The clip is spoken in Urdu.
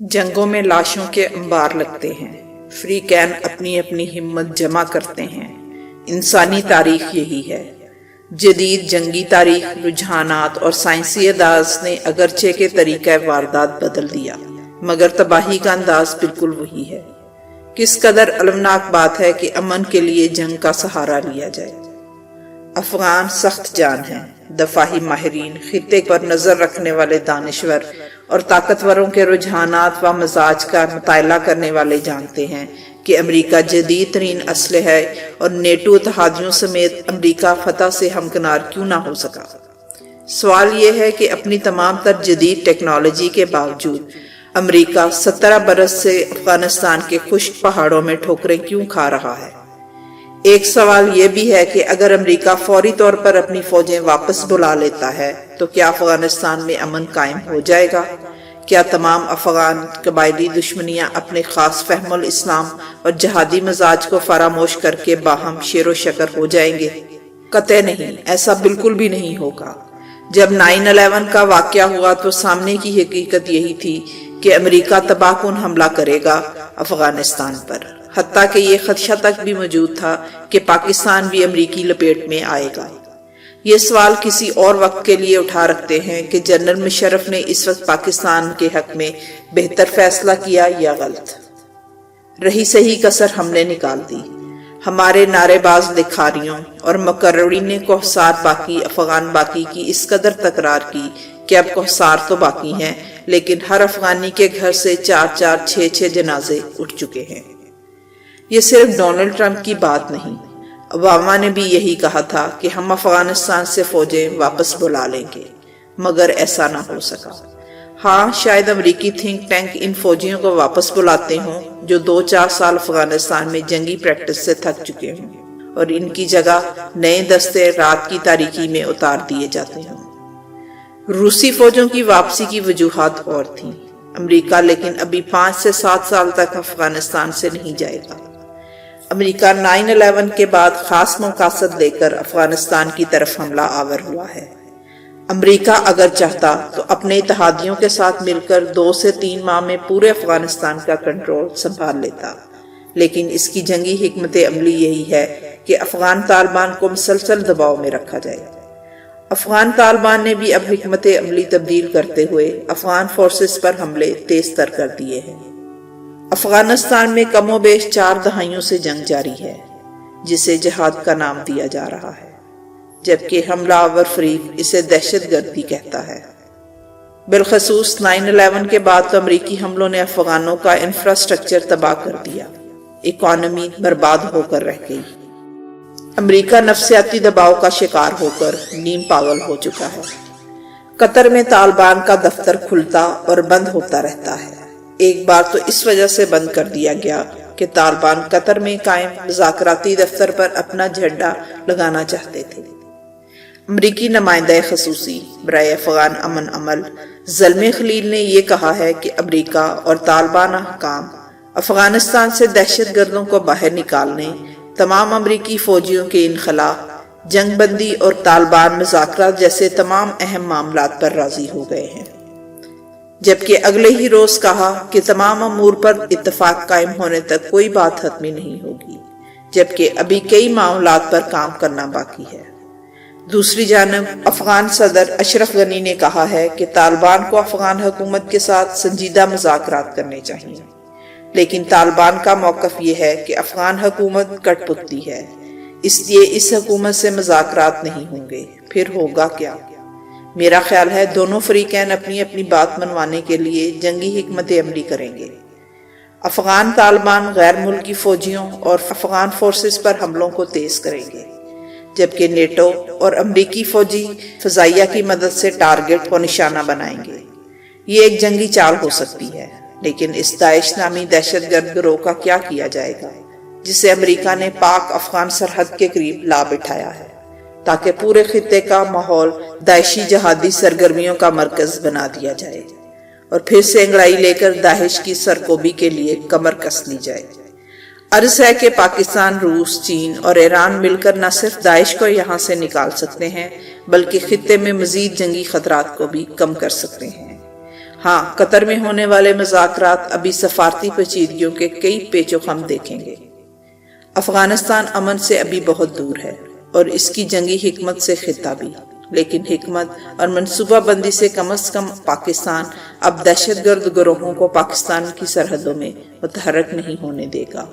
جنگوں میں لاشوں کے انبار لگتے ہیں، فریقین اپنی اپنی ہمت جمع کرتے ہیں۔ انسانی تاریخ یہی ہے۔ جدید جنگی تاریخ، رجحانات اور سائنسی انداز نے اگرچہ کے طریقہ واردات بدل دیا، مگر تباہی کا انداز بالکل وہی ہے۔ کس قدر المناک بات ہے کہ امن کے لیے جنگ کا سہارا لیا جائے۔ افغان سخت جان ہیں، دفاعی ماہرین، خطے پر نظر رکھنے والے دانشور اور طاقتوروں کے رجحانات و مزاج کا مطالعہ کرنے والے جانتے ہیں کہ امریکہ جدید ترین اسلحہ اور نیٹو اتحادیوں سمیت امریکہ فتح سے ہمکنار کیوں نہ ہو سکا۔ سوال یہ ہے کہ اپنی تمام تر جدید ٹیکنالوجی کے باوجود امریکہ 17 برس سے افغانستان کے خشک پہاڑوں میں ٹھوکریں کیوں کھا رہا ہے۔ ایک سوال یہ بھی ہے کہ اگر امریکہ فوری طور پر اپنی فوجیں واپس بلا لیتا ہے تو کیا افغانستان میں امن قائم ہو جائے گا؟ کیا تمام افغان قبائلی دشمنیاں اپنے خاص فہم الاسلام اور جہادی مزاج کو فراموش کر کے باہم شیر و شکر ہو جائیں گے؟ قطع نہیں، ایسا بالکل بھی نہیں ہوگا۔ جب 9/11 کا واقعہ ہوا تو سامنے کی حقیقت یہی تھی کہ امریکہ تباہ کن حملہ کرے گا افغانستان پر، حتیٰ کہ یہ خدشہ تک بھی موجود تھا کہ پاکستان بھی امریکی لپیٹ میں آئے گا۔ یہ سوال کسی اور وقت کے لیے اٹھا رکھتے ہیں کہ جنرل مشرف نے اس وقت پاکستان کے حق میں بہتر فیصلہ کیا یا غلط۔ رہی صحیح کسر ہم نے نکال دی۔ ہمارے نعرے باز لکھاریوں اور مقررین نے کوہسار باقی افغان باقی کی اس قدر تکرار کی کہ اب کوہسار تو باقی ہیں، لیکن ہر افغانی کے گھر سے 4 6 جنازے اٹھ چکے ہیں۔ یہ صرف ڈونلڈ ٹرمپ کی بات نہیں، اوباما نے بھی یہی کہا تھا کہ ہم افغانستان سے فوجیں واپس بلا لیں گے، مگر ایسا نہ ہو سکا۔ ہاں، شاید امریکی تھنک ٹینک ان فوجیوں کو واپس بلاتے ہوں جو 2-4 سال افغانستان میں جنگی پریکٹس سے تھک چکے ہوں، اور ان کی جگہ نئے دستے رات کی تاریکی میں اتار دیے جاتے ہوں۔ روسی فوجوں کی واپسی کی وجوہات اور تھیں۔ امریکہ لیکن ابھی 5 سے 7 سال تک افغانستان سے نہیں جائے گا۔ امریکہ 9/11 کے بعد خاص مقاصد لے کر افغانستان کی طرف حملہ آور ہوا ہے۔ امریکہ اگر چاہتا تو اپنے اتحادیوں کے ساتھ مل کر 2 سے 3 ماہ میں پورے افغانستان کا کنٹرول سنبھال لیتا، لیکن اس کی جنگی حکمت عملی یہی ہے کہ افغان طالبان کو مسلسل دباؤ میں رکھا جائے۔ افغان طالبان نے بھی اب حکمت عملی تبدیل کرتے ہوئے افغان فورسز پر حملے تیز تر کر دیے ہیں۔ افغانستان میں کم و بیش 4 دہائیوں سے جنگ جاری ہے، جسے جہاد کا نام دیا جا رہا ہے، جبکہ حملہ آور فریق اسے دہشت گردی کہتا ہے۔ بالخصوص 9/11 کے بعد تو امریکی حملوں نے افغانوں کا انفراسٹرکچر تباہ کر دیا، اکانومی برباد ہو کر رہ گئی۔ امریکہ نفسیاتی دباؤ کا شکار ہو کر نیم پاگل ہو چکا ہے۔ قطر میں طالبان کا دفتر کھلتا اور بند ہوتا رہتا ہے۔ ایک بار تو اس وجہ سے بند کر دیا گیا کہ طالبان قطر میں قائم مذاکراتی دفتر پر اپنا جھنڈا لگانا چاہتے تھے۔ امریکی نمائندہ خصوصی برائے افغان امن عمل زلمے خلیل نے یہ کہا ہے کہ امریکہ اور طالبان حکام افغانستان سے دہشت گردوں کو باہر نکالنے، تمام امریکی فوجیوں کے انخلاء، جنگ بندی اور طالبان مذاکرات جیسے تمام اہم معاملات پر راضی ہو گئے ہیں، جبکہ اگلے ہی روز کہا کہ تمام امور پر اتفاق قائم ہونے تک کوئی بات حتمی نہیں ہوگی، جبکہ ابھی کئی معاملات پر کام کرنا باقی ہے۔ دوسری جانب افغان صدر اشرف غنی نے کہا ہے کہ طالبان کو افغان حکومت کے ساتھ سنجیدہ مذاکرات کرنے چاہیے، لیکن طالبان کا موقف یہ ہے کہ افغان حکومت کٹ پتلی ہے، اس لیے اس حکومت سے مذاکرات نہیں ہوں گے۔ پھر ہوگا کیا؟ میرا خیال ہے دونوں فریقین اپنی اپنی بات منوانے کے لیے جنگی حکمت عملی کریں گے۔ افغان طالبان غیر ملکی فوجیوں اور افغان فورسز پر حملوں کو تیز کریں گے، جبکہ نیٹو اور امریکی فوجی فضائیہ کی مدد سے ٹارگٹ کو نشانہ بنائیں گے۔ یہ ایک جنگی چال ہو سکتی ہے، لیکن اس داعش نامی دہشت گرد گروہ کا کیا کیا جائے گا جسے امریکہ نے پاک افغان سرحد کے قریب لا بٹھایا ہے، تاکہ پورے خطے کا ماحول داعشی جہادی سرگرمیوں کا مرکز بنا دیا جائے اور پھر سے انگڑائی لے کر داعش کی سرکوبی کے لیے کمر کس لی جائے۔ عرض ہے کہ پاکستان، روس، چین اور ایران مل کر نہ صرف داعش کو یہاں سے نکال سکتے ہیں بلکہ خطے میں مزید جنگی خطرات کو بھی کم کر سکتے ہیں۔ ہاں، قطر میں ہونے والے مذاکرات ابھی سفارتی پیچیدگیوں کے کئی پیچ و خم دیکھیں گے۔ افغانستان امن سے ابھی بہت دور ہے اور اس کی جنگی حکمت سے خطہ بھی، لیکن حکمت اور منصوبہ بندی سے کم از کم پاکستان اب دہشت گرد گروہوں کو پاکستان کی سرحدوں میں متحرک نہیں ہونے دے گا۔